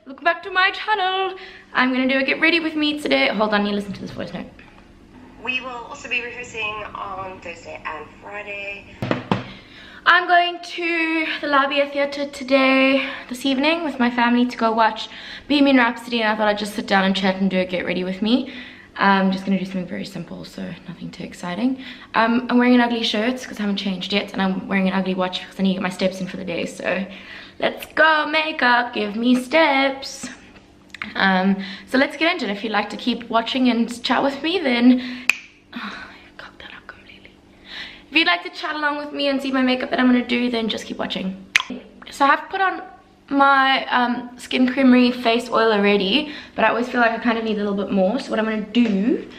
Welcome back to my channel. I'm gonna do a get ready with me today. Hold on, you listen to this voice note. We will also be rehearsing on Thursday and Friday. I'm going to the Labia Theatre this evening with my family to go watch Bohemian Rhapsody, and I thought I'd just sit down and chat and do a get ready with me. I'm just gonna do something very simple, so nothing too exciting. I'm wearing an ugly shirt because I haven't changed yet, and I'm wearing an ugly watch because I need to get my steps in for the day. So let's go makeup, give me steps. So let's get into it. If you'd like to keep watching and chat with me, then if you'd like to chat along with me and see my makeup that I'm gonna do, then just keep watching. So I have put on my Skin Creamery face oil already, but I always feel like I kind of need a little bit more. So what I'm gonna do,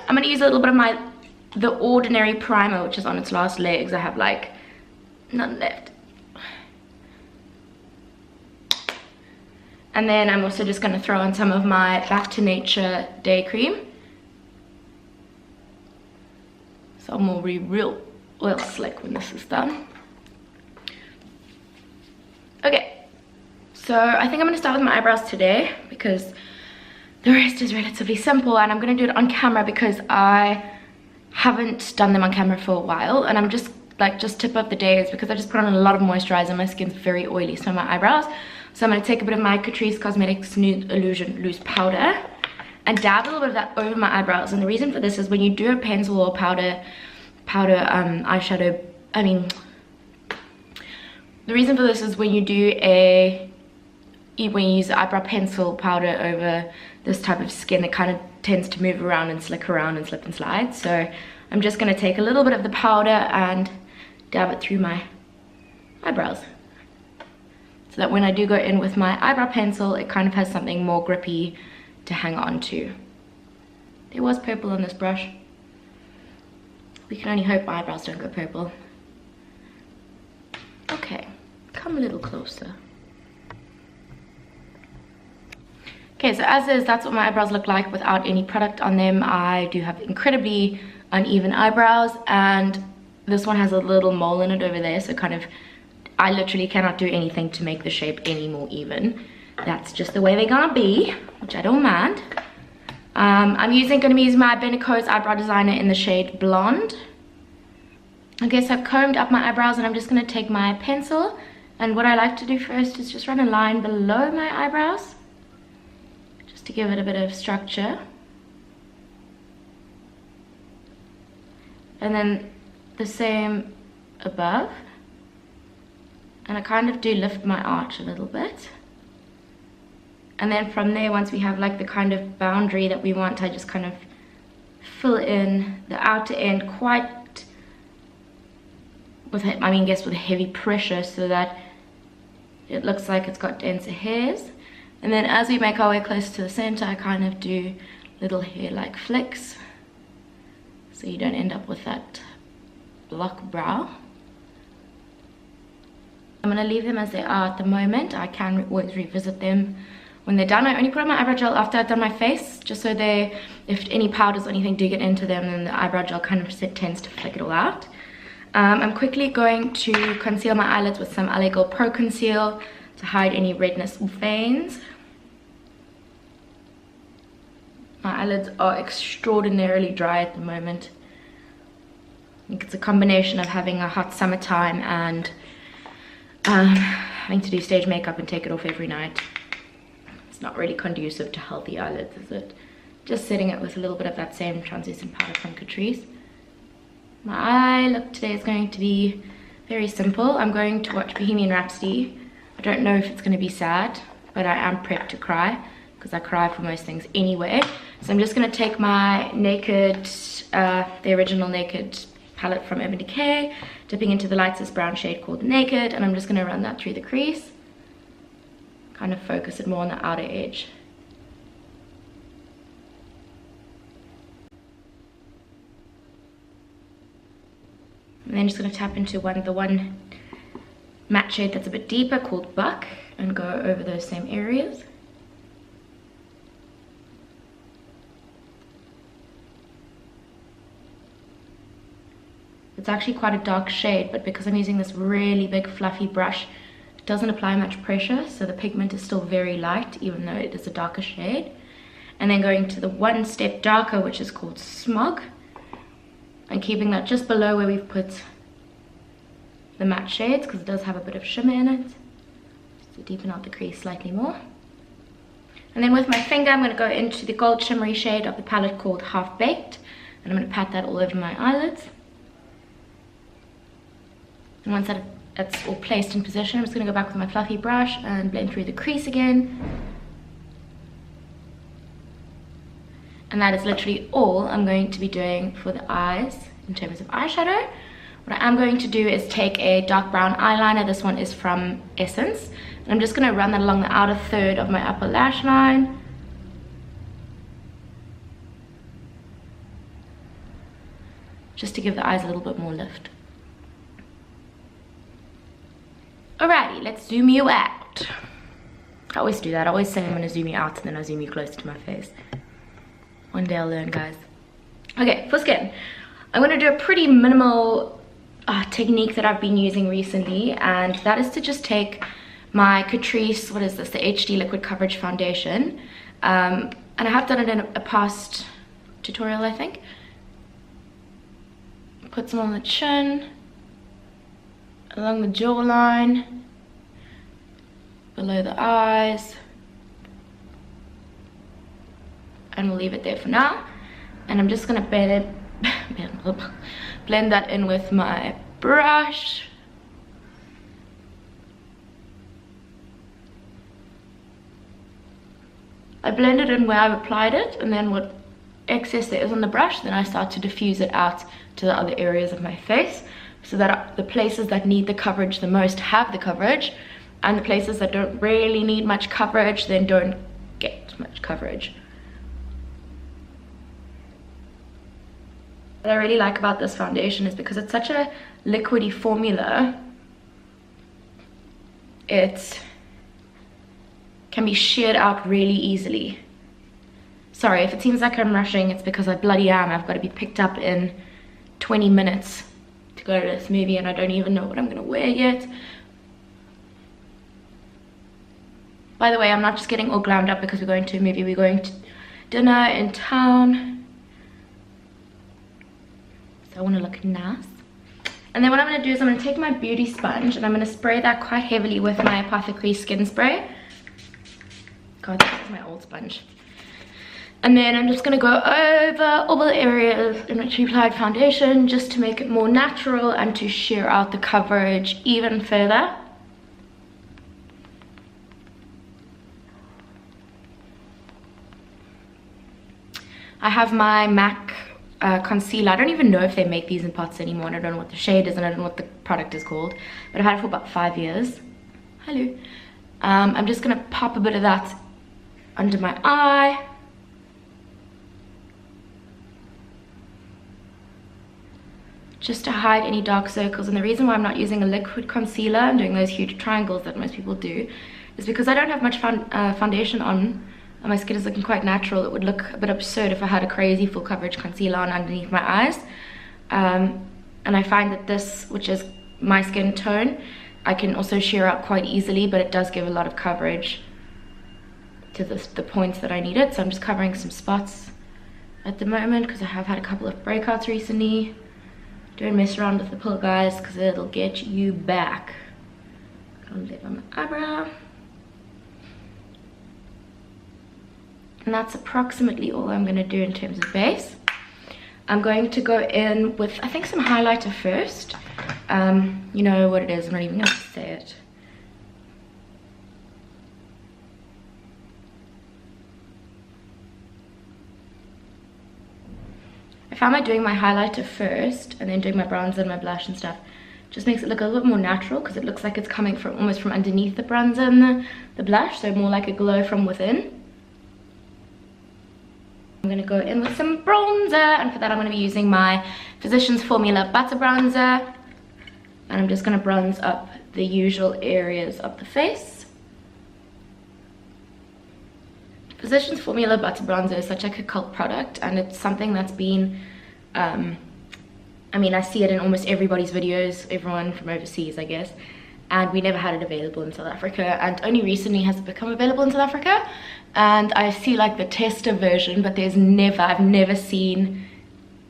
I'm gonna use a little bit of the Ordinary primer, which is on its last legs. I have like none left. And then I'm also just gonna throw in some of my Back to Nature day cream. So I'm gonna be real oil slick when this is done. Okay, so I think I'm gonna start with my eyebrows today because the rest is relatively simple, and I'm gonna do it on camera because I haven't done them on camera for a while, and I'm just tip of the day is because I just put on a lot of moisturizer. My skin's very oily, so my eyebrows. So I'm gonna take a bit of my Catrice Cosmetics Nude Illusion Loose Powder and dab a little bit of that over my eyebrows. And the reason for this is when you do a pencil or powder eyeshadow, the reason for this is when you use the eyebrow pencil powder over this type of skin, it kind of tends to move around and slick around and slip and slide. So I'm just going to take a little bit of the powder and dab it through my eyebrows, so that when I do go in with my eyebrow pencil, it kind of has something more grippy to hang on to. There was purple on this brush. We can only hope my eyebrows don't go purple. Okay, come a little closer. Okay, so as is, that's what my eyebrows look like without any product on them. I do have incredibly uneven eyebrows, and this one has a little mole in it over there, so I literally cannot do anything to make the shape any more even. That's just the way they're gonna be, which I don't mind. I'm gonna be using my Benecos eyebrow designer in the shade Blonde. Okay, so I've combed up my eyebrows, and I'm just gonna take my pencil, and what I like to do first is just run a line below my eyebrows, just to give it a bit of structure. And then the same above. And I kind of do lift my arch a little bit. And then from there, once we have like the kind of boundary that we want, I just kind of fill in the outer end quite with heavy pressure, so that it looks like it's got denser hairs. And then as we make our way closer to the center, I kind of do little hair-like flicks, so you don't end up with that block brow. I'm going to leave them as they are at the moment. I can always revisit them when they're done. I only put on my eyebrow gel after I've done my face, just so if any powders or anything do get into them, then the eyebrow gel kind of tends to flick it all out. I'm quickly going to conceal my eyelids with some LA Girl Pro Conceal to hide any redness or veins. My eyelids are extraordinarily dry at the moment. I think it's a combination of having a hot summertime and having to do stage makeup and take it off every night. It's not really conducive to healthy eyelids, is it? Just setting it with a little bit of that same translucent powder from Catrice. My eye look today is going to be very simple. I'm going to watch Bohemian Rhapsody. I don't know if it's going to be sad, but I am prepped to cry because I cry for most things anyway. So I'm just going to take my Naked, the original Naked palette from Urban Decay, dipping into the lightest brown shade called Naked, and I'm just going to run that through the crease. Kind of focus it more on the outer edge. And then just going to tap into the one matte shade that's a bit deeper called Buck, and go over those same areas. It's actually quite a dark shade, but because I'm using this really big fluffy brush, doesn't apply much pressure, so the pigment is still very light even though it is a darker shade. And then going to the one step darker, which is called Smog, and keeping that just below where we've put the matte shades, because it does have a bit of shimmer in it, just to deepen out the crease slightly more. And then with my finger, I'm going to go into the gold shimmery shade of the palette called Half Baked, and I'm going to pat that all over my eyelids. And once that's all placed in position, I'm just going to go back with my fluffy brush and blend through the crease again. And that is literally all I'm going to be doing for the eyes in terms of eyeshadow. What I am going to do is take a dark brown eyeliner. This one is from Essence. And I'm just going to run that along the outer third of my upper lash line. Just to give the eyes a little bit more lift. Alrighty, let's zoom you out. I always do that. I always say I'm going to zoom you out and then I zoom you closer to my face. One day I'll learn, guys. Okay, for skin, I'm going to do a pretty minimal technique that I've been using recently, and that is to just take my Catrice, what is this, the HD Liquid Coverage Foundation, and I have done it in a past tutorial, I think. Put some on the chin, along the jawline, below the eyes, and we'll leave it there for now. And I'm just gonna blend that in with my brush. I blend it in where I've applied it, and then what excess there is on the brush, then I start to diffuse it out to the other areas of my face, so that the places that need the coverage the most have the coverage, and the places that don't really need much coverage then don't get much coverage. What I really like about this foundation is because it's such a liquidy formula, it can be sheared out really easily. Sorry, if it seems like I'm rushing, it's because I bloody am. I've got to be picked up in 20 minutes to go to this movie and I don't even know what I'm going to wear yet. By the way, I'm not just getting all glammed up because we're going to a movie, we're going to dinner in town. So I want to look nice. And then what I'm going to do is I'm going to take my beauty sponge and I'm going to spray that quite heavily with my Apothecary skin spray. God, this is my old sponge. And then I'm just going to go over all the areas in which we applied foundation just to make it more natural and to sheer out the coverage even further. I have my MAC concealer. I don't even know if they make these in pots anymore, and I don't know what the shade is and I don't know what the product is called, but I've had it for about 5 years. Hello. I'm just going to pop a bit of that under my eye. Just to hide any dark circles. And the reason why I'm not using a liquid concealer and doing those huge triangles that most people do is because I don't have much foundation on. My skin is looking quite natural. It would look a bit absurd if I had a crazy full coverage concealer on underneath my eyes. And I find that this, which is my skin tone, I can also sheer out quite easily, but it does give a lot of coverage to the points that I need it. So I'm just covering some spots at the moment because I have had a couple of breakouts recently. Don't mess around with the pill, guys, because it'll get you back. Gonna lay on my eyebrow. And that's approximately all I'm going to do in terms of base. I'm going to go in with, I think, some highlighter first. You know what it is, I'm not even going to say it. I found by doing my highlighter first and then doing my bronzer and my blush and stuff just makes it look a little bit more natural, because it looks like it's coming from almost from underneath the bronzer and the blush, so more like a glow from within. I'm going to go in with some bronzer, and for that I'm going to be using my Physicians Formula Butter Bronzer, and I'm just going to bronze up the usual areas of the face. Physicians Formula Butter Bronzer is such like a cult product, and it's something that's been, I mean, I see it in almost everybody's videos, everyone from overseas, I guess. and we never had it available in South Africa, and only recently has it become available in South Africa. And I see like the tester version, but I've never seen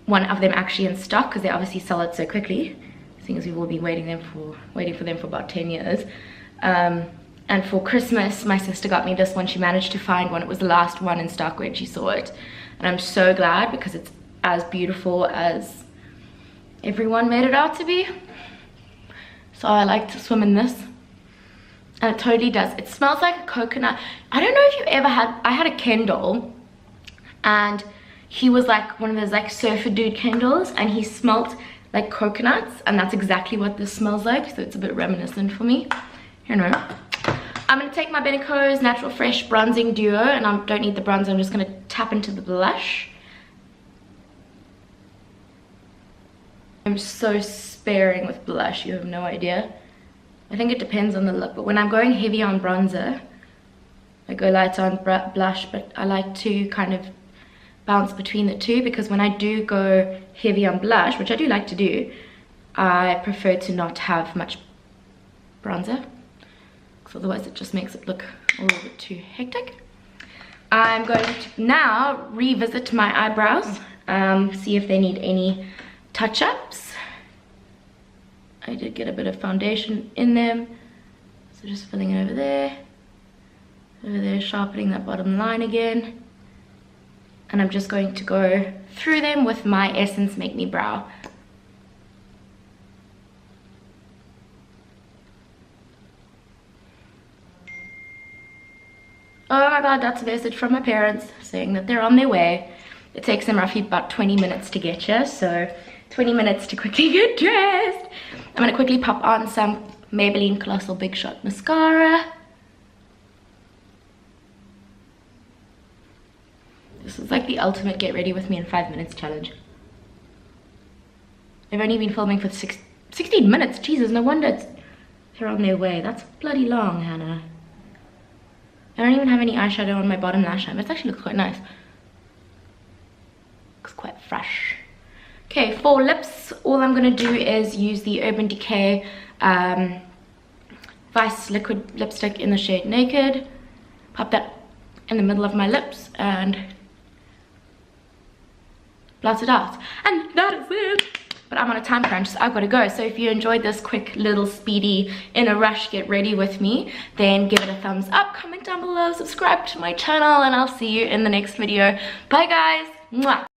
one of them actually in stock, because they obviously sell it so quickly, seeing as we've all been waiting for them for about 10 years. And for Christmas, my sister got me this one. She managed to find one. It was the last one in stock when she saw it, and I'm so glad, because it's as beautiful as everyone made it out to be. So I like to swim in this, and it totally does. It smells like a coconut. I don't know if you ever had, I had a Kendall, and he was like one of those like surfer dude Kendalls, and he smelt like coconuts, and that's exactly what this smells like. So it's a bit reminiscent for me. Here, no. I'm going to take my Benecos Natural Fresh Bronzing Duo, and I don't need the bronzer. I'm just going to tap into the blush. I'm so sparing with blush, you have no idea. I think it depends on the look, but when I'm going heavy on bronzer, I go light on blush, but I like to kind of bounce between the two, because when I do go heavy on blush, which I do like to do, I prefer to not have much bronzer, because otherwise it just makes it look a little bit too hectic. I'm going to now revisit my eyebrows, see if they need any touch-ups. I did get a bit of foundation in them, so just filling it over there, sharpening that bottom line again, and I'm just going to go through them with my Essence Make Me Brow. Oh my god, that's a message from my parents saying that they're on their way. It takes them roughly about 20 minutes to get here, so 20 minutes to quickly get dressed. I'm going to quickly pop on some Maybelline Colossal Big Shot Mascara. This is like the ultimate get ready with me in 5 minutes challenge. I've only been filming for 16 minutes. Jesus, no wonder they're on their way. That's bloody long, Hannah. I don't even have any eyeshadow on my bottom lash line, but it actually looks quite nice. Looks quite fresh. Okay, for lips, all I'm going to do is use the Urban Decay Vice Liquid Lipstick in the shade Naked. Pop that in the middle of my lips and blot it out. And that is it. But I'm on a time crunch, so I've got to go. So if you enjoyed this quick little speedy in a rush get ready with me, then give it a thumbs up, comment down below, subscribe to my channel, and I'll see you in the next video. Bye guys. Mwah.